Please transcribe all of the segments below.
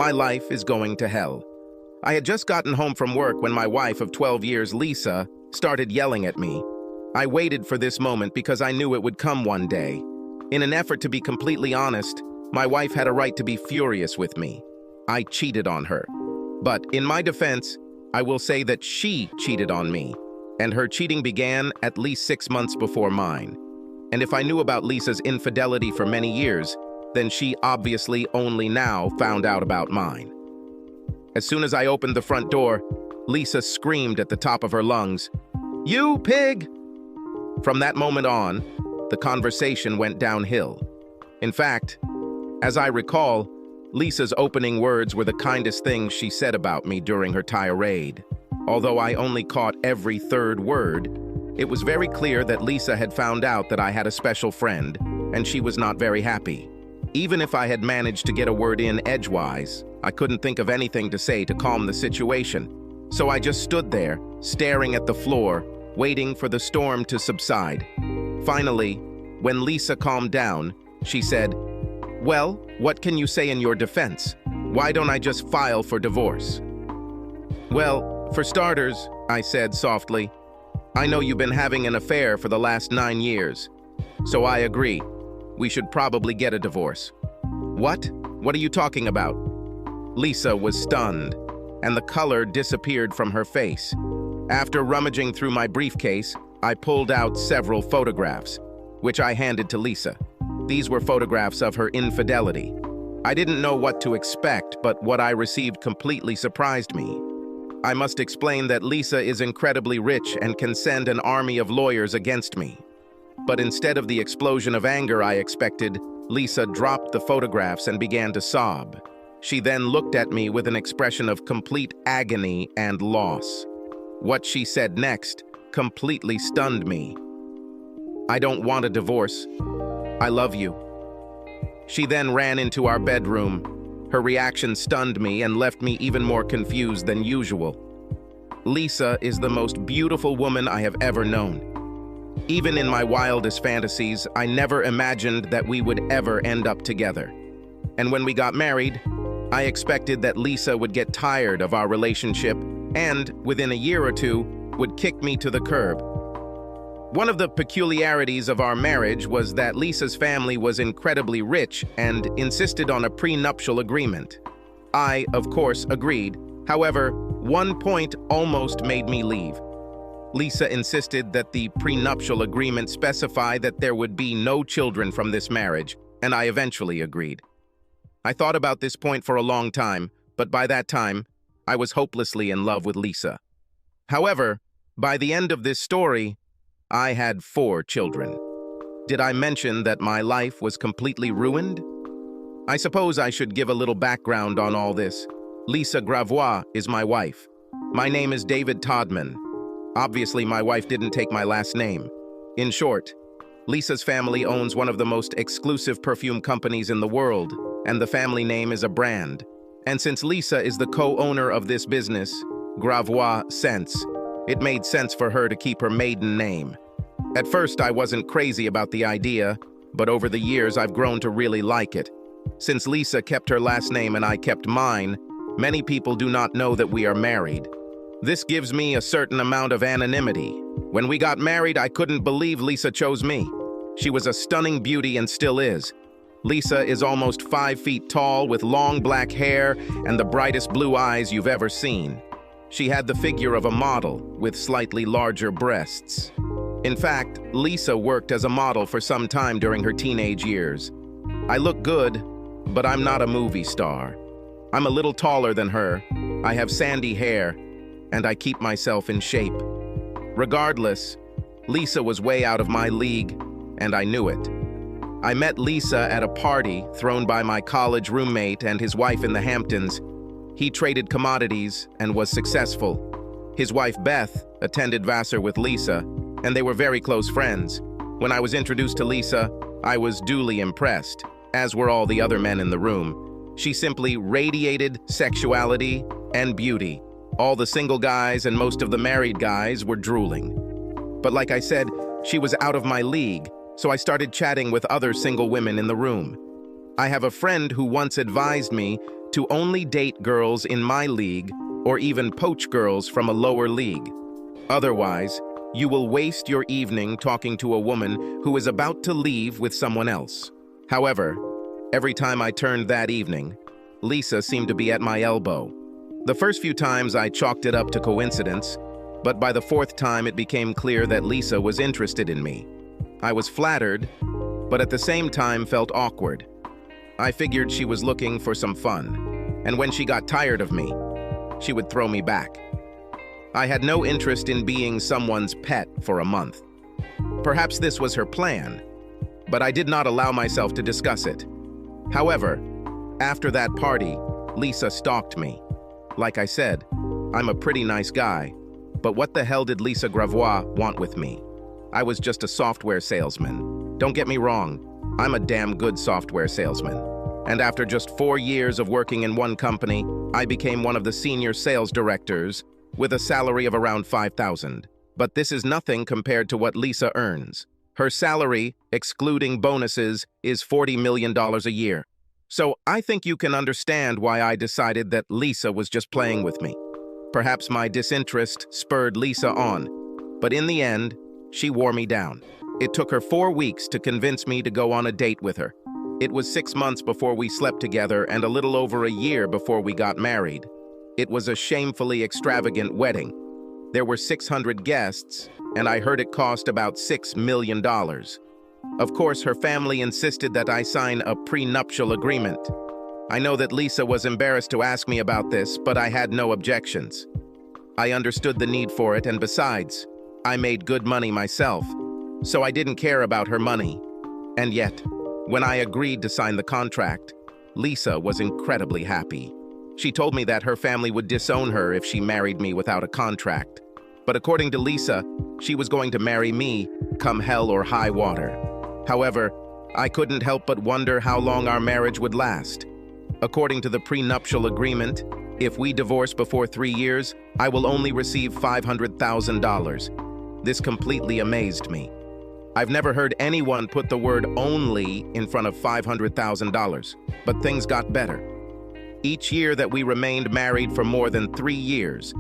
My life is going to hell. I had just gotten home from work when my wife of 12 years, Lisa, started yelling at me. I waited for this moment because I knew it would come one day. In an effort to be completely honest, my wife had a right to be furious with me. I cheated on her. But in my defense, I will say that she cheated on me, and her cheating began at least 6 months before mine. And if I knew about Lisa's infidelity for many years, then she obviously only now found out about mine. As soon as I opened the front door, Lisa screamed at the top of her lungs, "You pig!" From that moment on, the conversation went downhill. In fact, as I recall, Lisa's opening words were the kindest things she said about me during her tirade. Although I only caught every third word, it was very clear that Lisa had found out that I had a special friend, and she was not very happy. Even if I had managed to get a word in edgewise, I couldn't think of anything to say to calm the situation. So I just stood there, staring at the floor, waiting for the storm to subside. Finally, when Lisa calmed down, she said, "Well, what can you say in your defense? Why don't I just file for divorce?" "Well, for starters," I said softly, "I know you've been having an affair for the last 9 years. So I agree. We should probably get a divorce." "What? What are you talking about?" Lisa was stunned, and the color disappeared from her face. After rummaging through my briefcase, I pulled out several photographs, which I handed to Lisa. These were photographs of her infidelity. I didn't know what to expect, but what I received completely surprised me. I must explain that Lisa is incredibly rich and can send an army of lawyers against me. But instead of the explosion of anger I expected, Lisa dropped the photographs and began to sob. She then looked at me with an expression of complete agony and loss. What she said next completely stunned me. "I don't want a divorce. I love you." She then ran into our bedroom. Her reaction stunned me and left me even more confused than usual. Lisa is the most beautiful woman I have ever known. Even in my wildest fantasies, I never imagined that we would ever end up together. And when we got married, I expected that Lisa would get tired of our relationship and, within a year or two, would kick me to the curb. One of the peculiarities of our marriage was that Lisa's family was incredibly rich and insisted on a prenuptial agreement. I, of course, agreed. However, one point almost made me leave. Lisa insisted that the prenuptial agreement specify that there would be no children from this marriage, and I eventually agreed. I thought about this point for a long time, but by that time, I was hopelessly in love with Lisa. However, by the end of this story, I had 4 children. Did I mention that my life was completely ruined? I suppose I should give a little background on all this. Lisa Gravois is my wife. My name is David Todman. Obviously, my wife didn't take my last name. In short, Lisa's family owns one of the most exclusive perfume companies in the world, and the family name is a brand. And since Lisa is the co-owner of this business, Gravois Scents, it made sense for her to keep her maiden name. At first, I wasn't crazy about the idea, but over the years, I've grown to really like it. Since Lisa kept her last name and I kept mine, many people do not know that we are married. This gives me a certain amount of anonymity. When we got married, I couldn't believe Lisa chose me. She was a stunning beauty and still is. Lisa is almost 5 feet tall with long black hair and the brightest blue eyes you've ever seen. She had the figure of a model with slightly larger breasts. In fact, Lisa worked as a model for some time during her teenage years. I look good, but I'm not a movie star. I'm a little taller than her. I have sandy hair, and I keep myself in shape. Regardless, Lisa was way out of my league, and I knew it. I met Lisa at a party thrown by my college roommate and his wife in the Hamptons. He traded commodities and was successful. His wife, Beth, attended Vassar with Lisa, and they were very close friends. When I was introduced to Lisa, I was duly impressed, as were all the other men in the room. She simply radiated sexuality and beauty. All the single guys and most of the married guys were drooling. But like I said, she was out of my league, so I started chatting with other single women in the room. I have a friend who once advised me to only date girls in my league or even poach girls from a lower league. Otherwise, you will waste your evening talking to a woman who is about to leave with someone else. However, every time I turned that evening, Lisa seemed to be at my elbow. The first few times I chalked it up to coincidence, but by the fourth time it became clear that Lisa was interested in me. I was flattered, but at the same time felt awkward. I figured she was looking for some fun, and when she got tired of me, she would throw me back. I had no interest in being someone's pet for a month. Perhaps this was her plan, but I did not allow myself to discuss it. However, after that party, Lisa stalked me. Like I said, I'm a pretty nice guy, but what the hell did Lisa Gravois want with me? I was just a software salesman. Don't get me wrong, I'm a damn good software salesman. And after just 4 years of working in one company, I became one of the senior sales directors with a salary of around $5,000. But this is nothing compared to what Lisa earns. Her salary, excluding bonuses, is $40 million a year. So I think you can understand why I decided that Lisa was just playing with me. Perhaps my disinterest spurred Lisa on, but in the end, she wore me down. It took her 4 weeks to convince me to go on a date with her. It was 6 months before we slept together and a little over a year before we got married. It was a shamefully extravagant wedding. There were 600 guests, and I heard it cost about $6 million. Of course, her family insisted that I sign a prenuptial agreement. I know that Lisa was embarrassed to ask me about this, but I had no objections. I understood the need for it, and besides, I made good money myself, so I didn't care about her money. And yet, when I agreed to sign the contract, Lisa was incredibly happy. She told me that her family would disown her if she married me without a contract. But according to Lisa, she was going to marry me, come hell or high water. However, I couldn't help but wonder how long our marriage would last. According to the prenuptial agreement, if we divorce before 3 years, I will only receive $500,000. This completely amazed me. I've never heard anyone put the word only in front of $500,000, but things got better. Each year that we remained married for more than 3 years,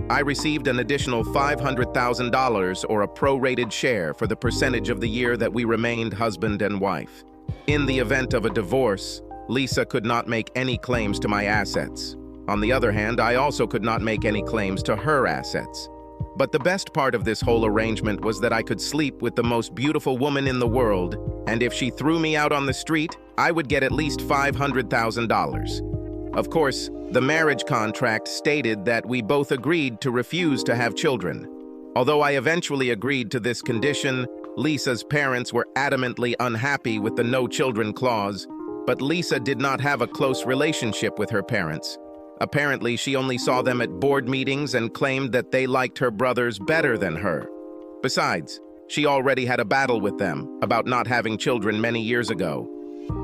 I received an additional $500,000 or a prorated share for the percentage of the year that we remained husband and wife. In the event of a divorce, Lisa could not make any claims to my assets. On the other hand, I also could not make any claims to her assets. But the best part of this whole arrangement was that I could sleep with the most beautiful woman in the world, and if she threw me out on the street, I would get at least $500,000. Of course, the marriage contract stated that we both agreed to refuse to have children. Although I eventually agreed to this condition, Lisa's parents were adamantly unhappy with the no children clause, but Lisa did not have a close relationship with her parents. Apparently, she only saw them at board meetings and claimed that they liked her brothers better than her. Besides, she already had a battle with them about not having children many years ago.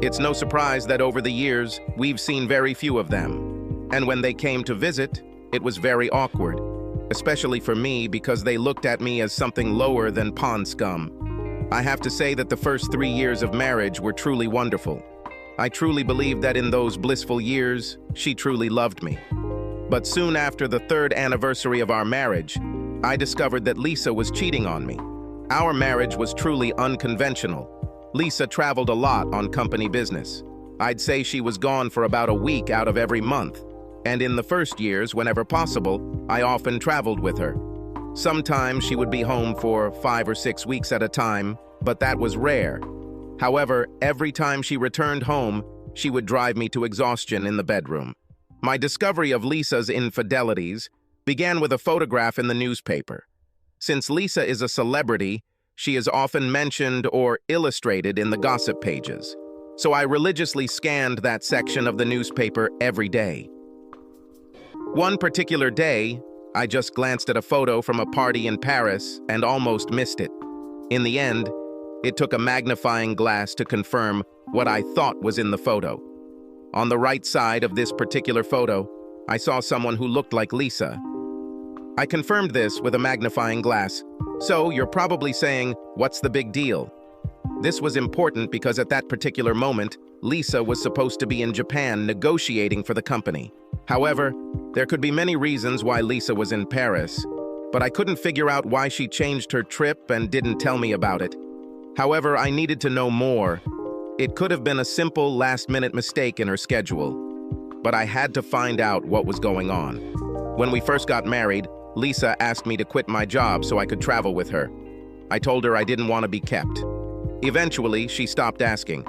It's no surprise that over the years, we've seen very few of them. And when they came to visit, it was very awkward, especially for me because they looked at me as something lower than pond scum. I have to say that the first 3 years of marriage were truly wonderful. I truly believe that in those blissful years, she truly loved me. But soon after the 3rd anniversary of our marriage, I discovered that Lisa was cheating on me. Our marriage was truly unconventional. Lisa traveled a lot on company business. I'd say she was gone for about a week out of every month. And in the first years, whenever possible, I often traveled with her. Sometimes she would be home for 5 or 6 weeks at a time, but that was rare. However, every time she returned home, she would drive me to exhaustion in the bedroom. My discovery of Lisa's infidelities began with a photograph in the newspaper. Since Lisa is a celebrity, she is often mentioned or illustrated in the gossip pages. So I religiously scanned that section of the newspaper every day. One particular day, I just glanced at a photo from a party in Paris and almost missed it. In the end, it took a magnifying glass to confirm what I thought was in the photo. On the right side of this particular photo, I saw someone who looked like Lisa. I confirmed this with a magnifying glass. So you're probably saying, what's the big deal? This was important because at that particular moment, Lisa was supposed to be in Japan negotiating for the company. However, there could be many reasons why Lisa was in Paris, but I couldn't figure out why she changed her trip and didn't tell me about it. However, I needed to know more. It could have been a simple last-minute mistake in her schedule, but I had to find out what was going on. When we first got married, Lisa asked me to quit my job so I could travel with her. I told her I didn't want to be kept. Eventually, she stopped asking.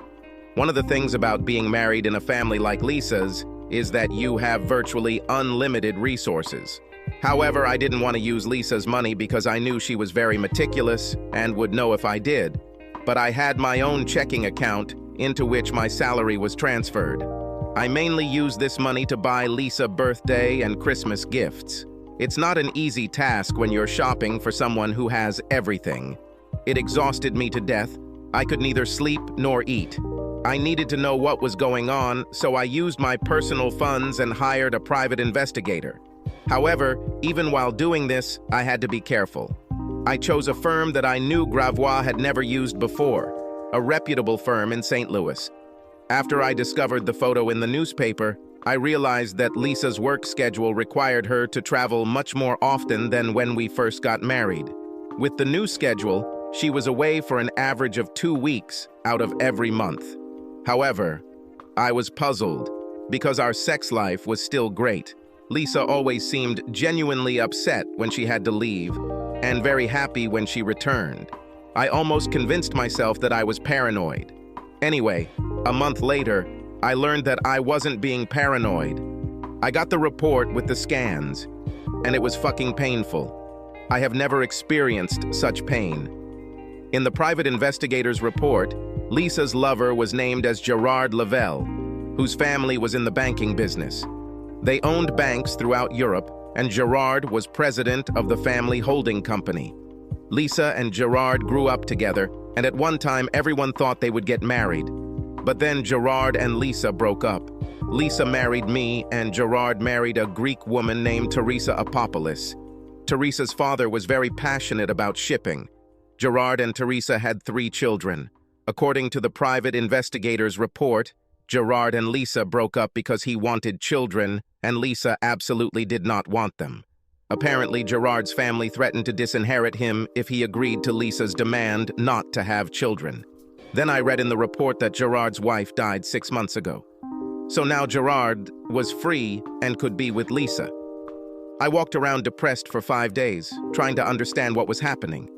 One of the things about being married in a family like Lisa's is that you have virtually unlimited resources. However, I didn't want to use Lisa's money because I knew she was very meticulous and would know if I did. But I had my own checking account into which my salary was transferred. I mainly used this money to buy Lisa birthday and Christmas gifts. It's not an easy task when you're shopping for someone who has everything. It exhausted me to death. I could neither sleep nor eat. I needed to know what was going on, so I used my personal funds and hired a private investigator. However, even while doing this, I had to be careful. I chose a firm that I knew Gravois had never used before, a reputable firm in St. Louis. After I discovered the photo in the newspaper, I realized that Lisa's work schedule required her to travel much more often than when we first got married. With the new schedule, she was away for an average of 2 weeks out of every month. However, I was puzzled because our sex life was still great. Lisa always seemed genuinely upset when she had to leave and very happy when she returned. I almost convinced myself that I was paranoid. Anyway, a month later, I learned that I wasn't being paranoid. I got the report with the scans, and it was fucking painful. I have never experienced such pain. In the private investigator's report, Lisa's lover was named as Gerard Lavelle, whose family was in the banking business. They owned banks throughout Europe, and Gerard was president of the family holding company. Lisa and Gerard grew up together, and at one time everyone thought they would get married. But then Gerard and Lisa broke up. Lisa married me, and Gerard married a Greek woman named Teresa Apopoulos. Teresa's father was very passionate about shipping. Gerard and Teresa had 3 children. According to the private investigator's report, Gerard and Lisa broke up because he wanted children, and Lisa absolutely did not want them. Apparently, Gerard's family threatened to disinherit him if he agreed to Lisa's demand not to have children. Then I read in the report that Gerard's wife died 6 months ago. So now Gerard was free and could be with Lisa. I walked around depressed for 5 days, trying to understand what was happening.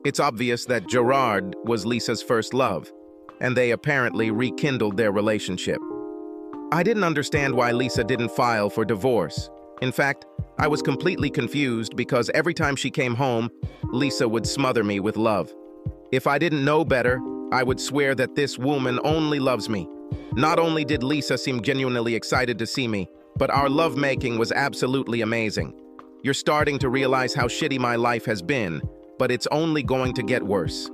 It's obvious that Gerard was Lisa's first love, and they apparently rekindled their relationship. I didn't understand why Lisa didn't file for divorce. In fact, I was completely confused because every time she came home, Lisa would smother me with love. If I didn't know better, I would swear that this woman only loves me. Not only did Lisa seem genuinely excited to see me, but our lovemaking was absolutely amazing. You're starting to realize how shitty my life has been, but it's only going to get worse.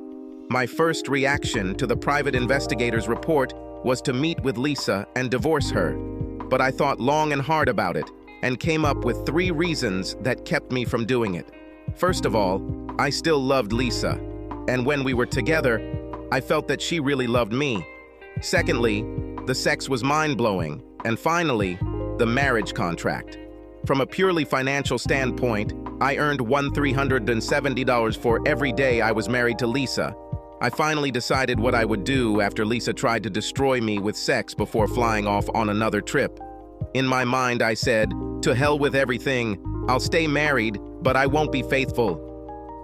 My first reaction to the private investigator's report was to meet with Lisa and divorce her. But I thought long and hard about it and came up with 3 reasons that kept me from doing it. First of all, I still loved Lisa, and when we were together, I felt that she really loved me. Secondly, the sex was mind-blowing. And finally, the marriage contract. From a purely financial standpoint, I earned $1,370 for every day I was married to Lisa. I finally decided what I would do after Lisa tried to destroy me with sex before flying off on another trip. In my mind, I said, to hell with everything, I'll stay married, but I won't be faithful.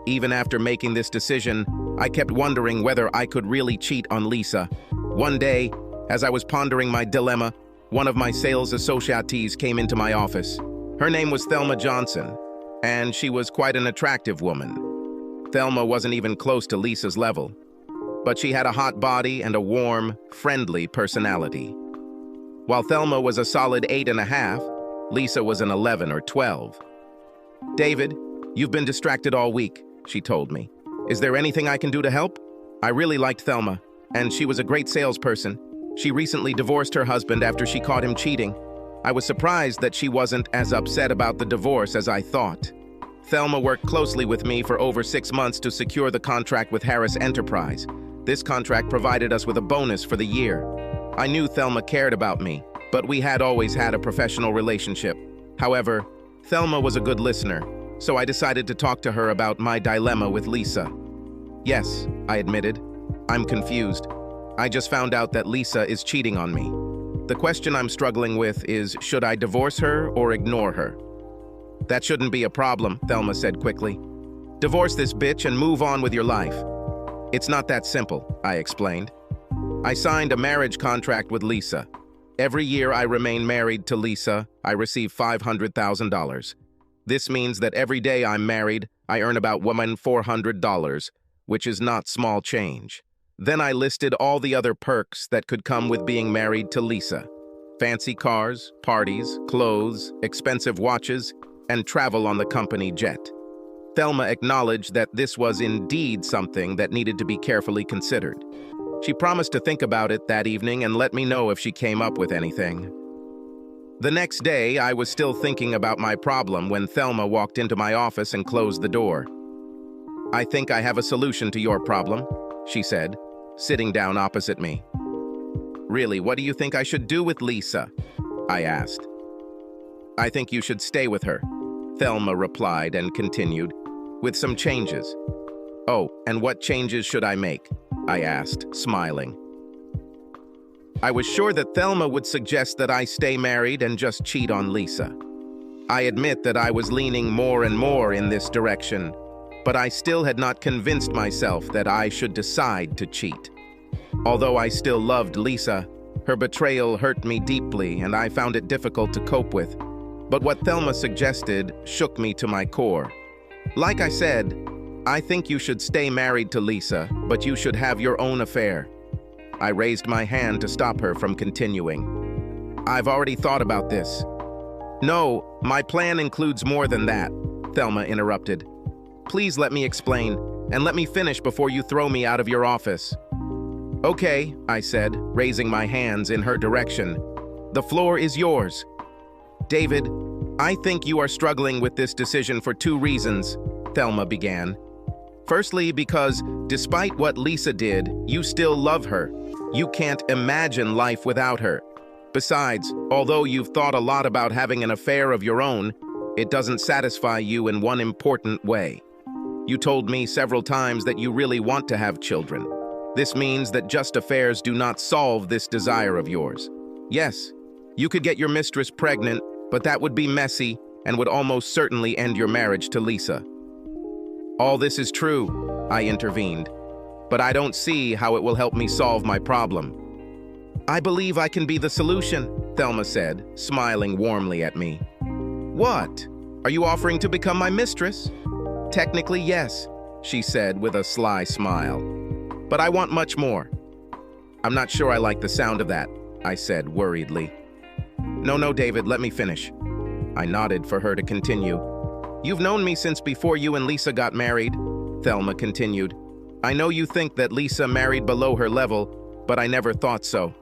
Even after making this decision, I kept wondering whether I could really cheat on Lisa. One day, as I was pondering my dilemma, one of my sales associates came into my office. Her name was Thelma Johnson, and she was quite an attractive woman. Thelma wasn't even close to Lisa's level, but she had a hot body and a warm, friendly personality. While Thelma was a solid 8.5, Lisa was an 11 or 12. "David, you've been distracted all week," she told me. "Is there anything I can do to help?" I really liked Thelma, and she was a great salesperson. She recently divorced her husband after she caught him cheating. I was surprised that she wasn't as upset about the divorce as I thought. Thelma worked closely with me for over 6 months to secure the contract with Harris Enterprise. This contract provided us with a bonus for the year. I knew Thelma cared about me, but we had always had a professional relationship. However, Thelma was a good listener, so I decided to talk to her about my dilemma with Lisa. Yes, I admitted. I'm confused. I just found out that Lisa is cheating on me. The question I'm struggling with is, should I divorce her or ignore her? That shouldn't be a problem, Thelma said quickly. Divorce this bitch and move on with your life. It's not that simple, I explained. I signed a marriage contract with Lisa. Every year I remain married to Lisa, I receive $500,000. This means that every day I'm married, I earn about $400, which is not small change. Then I listed all the other perks that could come with being married to Lisa. Fancy cars, parties, clothes, expensive watches, and travel on the company jet. Thelma acknowledged that this was indeed something that needed to be carefully considered. She promised to think about it that evening and let me know if she came up with anything. The next day, I was still thinking about my problem when Thelma walked into my office and closed the door. I think I have a solution to your problem, she said, sitting down opposite me. Really, what do you think I should do with Lisa? I asked. I think you should stay with her, Thelma replied and continued, with some changes. Oh, and what changes should I make? I asked, smiling. I was sure that Thelma would suggest that I stay married and just cheat on Lisa. I admit that I was leaning more and more in this direction, but I still had not convinced myself that I should decide to cheat. Although I still loved Lisa, her betrayal hurt me deeply and I found it difficult to cope with. But what Thelma suggested shook me to my core. Like I said, I think you should stay married to Lisa, but you should have your own affair. I raised my hand to stop her from continuing. I've already thought about this. No, my plan includes more than that, Thelma interrupted. Please let me explain, and let me finish before you throw me out of your office. Okay, I said, raising my hands in her direction. The floor is yours. David, I think you are struggling with this decision for 2 reasons, Thelma began. Firstly, because despite what Lisa did, you still love her. You can't imagine life without her. Besides, although you've thought a lot about having an affair of your own, it doesn't satisfy you in one important way. You told me several times that you really want to have children. This means that just affairs do not solve this desire of yours. Yes, you could get your mistress pregnant, but that would be messy and would almost certainly end your marriage to Lisa. All this is true, I intervened, but I don't see how it will help me solve my problem. I believe I can be the solution, Thelma said, smiling warmly at me. What? Are you offering to become my mistress? Technically, yes, she said with a sly smile. But I want much more. I'm not sure I like the sound of that, I said worriedly. No, David, let me finish. I nodded for her to continue. You've known me since before you and Lisa got married, Thelma continued. I know you think that Lisa married below her level, but I never thought so.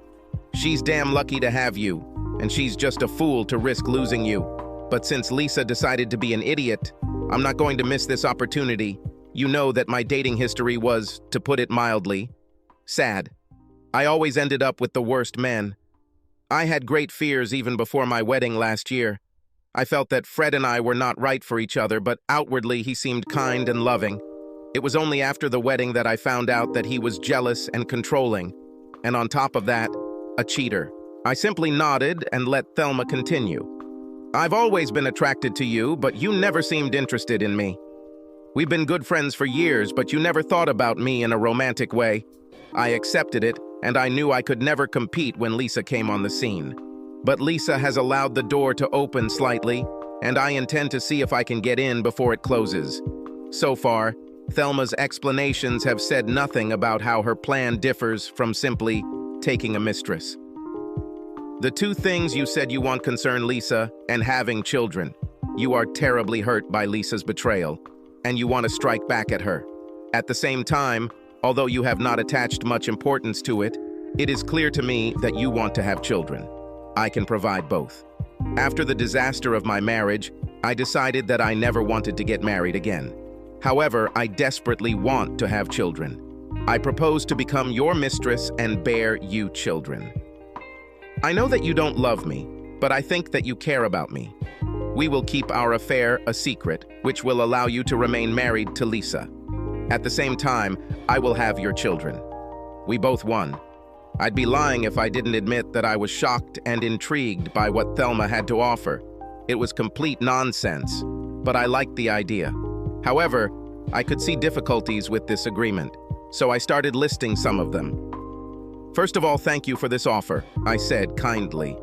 She's damn lucky to have you, and she's just a fool to risk losing you. But since Lisa decided to be an idiot, I'm not going to miss this opportunity. You know that my dating history was, to put it mildly, sad. I always ended up with the worst men. I had great fears even before my wedding last year. I felt that Fred and I were not right for each other, but outwardly he seemed kind and loving. It was only after the wedding that I found out that he was jealous and controlling, and on top of that, a cheater. I simply nodded and let Thelma continue. I've always been attracted to you, but you never seemed interested in me. We've been good friends for years, but you never thought about me in a romantic way. I accepted it, and I knew I could never compete when Lisa came on the scene. But Lisa has allowed the door to open slightly, and I intend to see if I can get in before it closes. So far, Thelma's explanations have said nothing about how her plan differs from simply taking a mistress. The 2 things you said you want concern Lisa and having children. You are terribly hurt by Lisa's betrayal, and you want to strike back at her. At the same time, although you have not attached much importance to it, it is clear to me that you want to have children. I can provide both. After the disaster of my marriage, I decided that I never wanted to get married again. However, I desperately want to have children. I propose to become your mistress and bear you children. I know that you don't love me, but I think that you care about me. We will keep our affair a secret, which will allow you to remain married to Lisa. At the same time, I will have your children. We both won. I'd be lying if I didn't admit that I was shocked and intrigued by what Thelma had to offer. It was complete nonsense, but I liked the idea. However, I could see difficulties with this agreement, so I started listing some of them. First of all, thank you for this offer, I said kindly.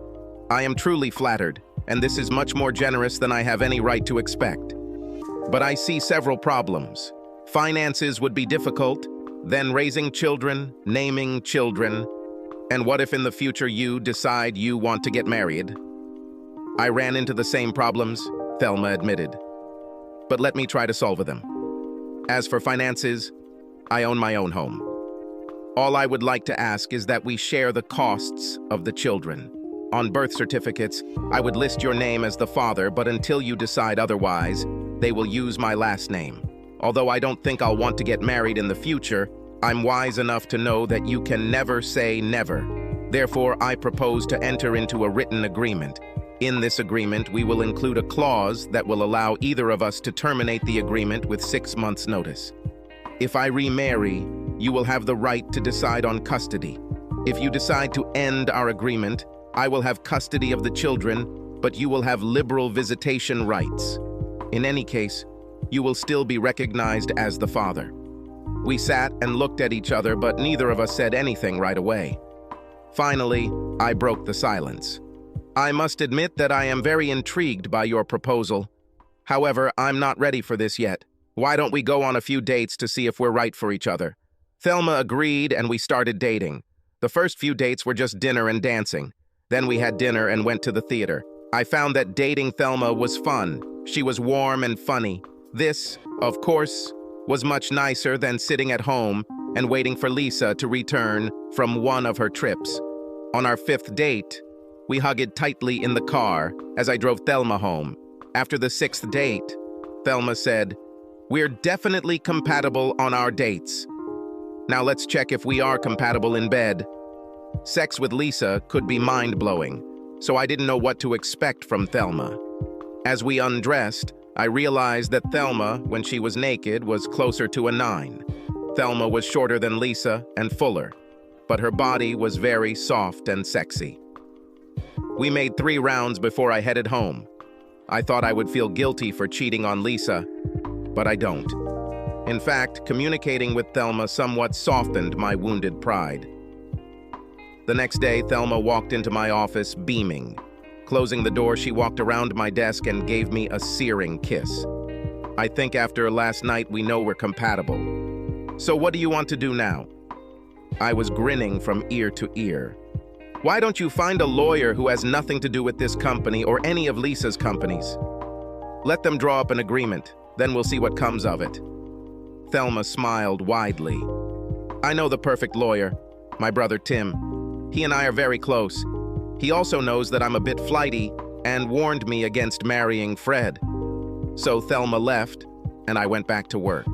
I am truly flattered, and this is much more generous than I have any right to expect. But I see several problems. Finances would be difficult, then raising children, naming children, and what if in the future you decide you want to get married? I ran into the same problems, Thelma admitted. But let me try to solve them. As for finances, I own my own home. All I would like to ask is that we share the costs of the children. On birth certificates, I would list your name as the father, but until you decide otherwise, they will use my last name. Although I don't think I'll want to get married in the future, I'm wise enough to know that you can never say never. Therefore, I propose to enter into a written agreement. In this agreement, we will include a clause that will allow either of us to terminate the agreement with 6 months' notice. If I remarry, you will have the right to decide on custody. If you decide to end our agreement, I will have custody of the children, but you will have liberal visitation rights. In any case, you will still be recognized as the father. We sat and looked at each other, but neither of us said anything right away. Finally, I broke the silence. I must admit that I am very intrigued by your proposal. However, I'm not ready for this yet. Why don't we go on a few dates to see if we're right for each other? Thelma agreed and we started dating. The first few dates were just dinner and dancing. Then we had dinner and went to the theater. I found that dating Thelma was fun. She was warm and funny. This, of course, was much nicer than sitting at home and waiting for Lisa to return from one of her trips. On our 5th date, we hugged tightly in the car as I drove Thelma home. After the 6th date, Thelma said, "We're definitely compatible on our dates. Now let's check if we are compatible in bed." Sex with Lisa could be mind-blowing, so I didn't know what to expect from Thelma. As we undressed, I realized that Thelma, when she was naked, was closer to a 9. Thelma was shorter than Lisa and fuller, but her body was very soft and sexy. We made 3 rounds before I headed home. I thought I would feel guilty for cheating on Lisa, but I don't. In fact, communicating with Thelma somewhat softened my wounded pride. The next day, Thelma walked into my office beaming. Closing the door, she walked around my desk and gave me a searing kiss. I think after last night, we know we're compatible. So what do you want to do now? I was grinning from ear to ear. Why don't you find a lawyer who has nothing to do with this company or any of Lisa's companies? Let them draw up an agreement, then we'll see what comes of it. Thelma smiled widely. I know the perfect lawyer, my brother Tim. He and I are very close. He also knows that I'm a bit flighty and warned me against marrying Fred. So Thelma left, and I went back to work.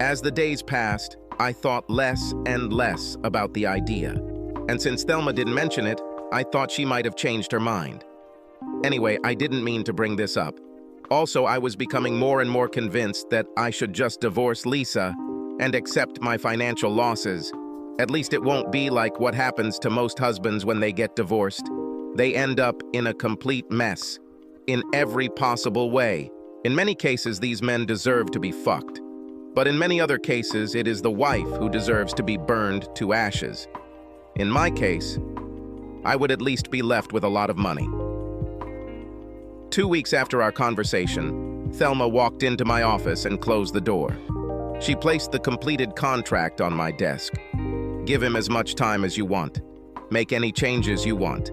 As the days passed, I thought less and less about the idea. And since Thelma didn't mention it, I thought she might have changed her mind. Anyway, I didn't mean to bring this up. Also, I was becoming more and more convinced that I should just divorce Lisa and accept my financial losses. At least it won't be like what happens to most husbands when they get divorced. They end up in a complete mess, in every possible way. In many cases, these men deserve to be fucked. But in many other cases, it is the wife who deserves to be burned to ashes. In my case, I would at least be left with a lot of money. 2 weeks after our conversation, Thelma walked into my office and closed the door. She placed the completed contract on my desk. Give him as much time as you want. Make any changes you want.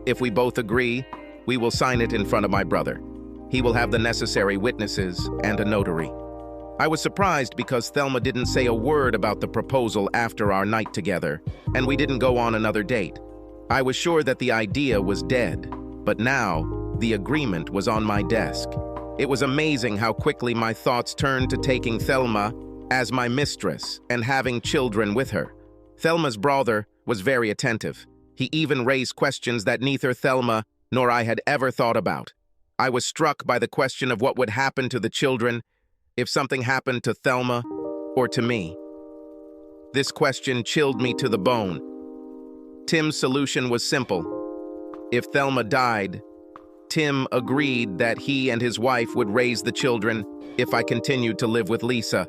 If we both agree, we will sign it in front of my brother. He will have the necessary witnesses and a notary. I was surprised because Thelma didn't say a word about the proposal after our night together, and we didn't go on another date. I was sure that the idea was dead, but now the agreement was on my desk. It was amazing how quickly my thoughts turned to taking Thelma as my mistress and having children with her. Thelma's brother was very attentive. He even raised questions that neither Thelma nor I had ever thought about. I was struck by the question of what would happen to the children if something happened to Thelma or to me. This question chilled me to the bone. Tim's solution was simple. If Thelma died, Tim agreed that he and his wife would raise the children if I continued to live with Lisa.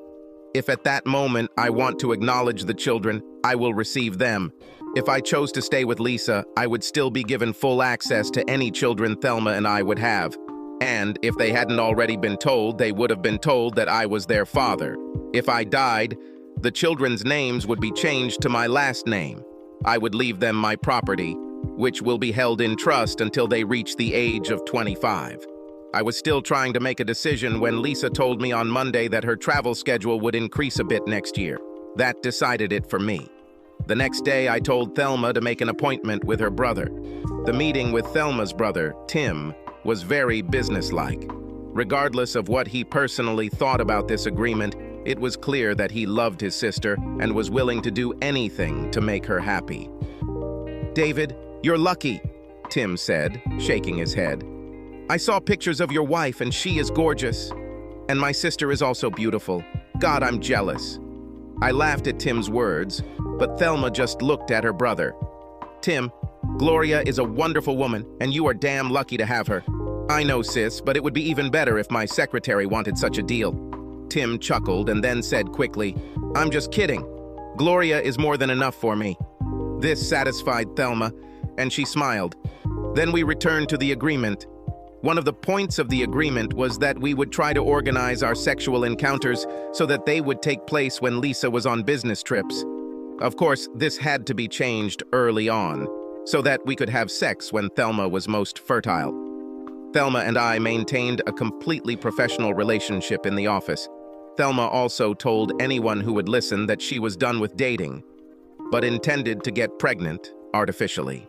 If at that moment I want to acknowledge the children, I will receive them. If I chose to stay with Lisa, I would still be given full access to any children Thelma and I would have. And if they hadn't already been told, they would have been told that I was their father. If I died, the children's names would be changed to my last name. I would leave them my property, which will be held in trust until they reach the age of 25. I was still trying to make a decision when Lisa told me on Monday that her travel schedule would increase a bit next year. That decided it for me. The next day, I told Thelma to make an appointment with her brother. The meeting with Thelma's brother, Tim, was very businesslike. Regardless of what he personally thought about this agreement, it was clear that he loved his sister and was willing to do anything to make her happy. "David, you're lucky," Tim said, shaking his head. "I saw pictures of your wife and she is gorgeous. And my sister is also beautiful. God, I'm jealous." I laughed at Tim's words, but Thelma just looked at her brother. "Tim, Gloria is a wonderful woman and you are damn lucky to have her." "I know, sis, but it would be even better if my secretary wanted such a deal." Tim chuckled and then said quickly, "I'm just kidding. Gloria is more than enough for me." This satisfied Thelma, and she smiled. Then we returned to the agreement. One of the points of the agreement was that we would try to organize our sexual encounters so that they would take place when Lisa was on business trips. Of course, this had to be changed early on, so that we could have sex when Thelma was most fertile. Thelma and I maintained a completely professional relationship in the office. Thelma also told anyone who would listen that she was done with dating, but intended to get pregnant artificially.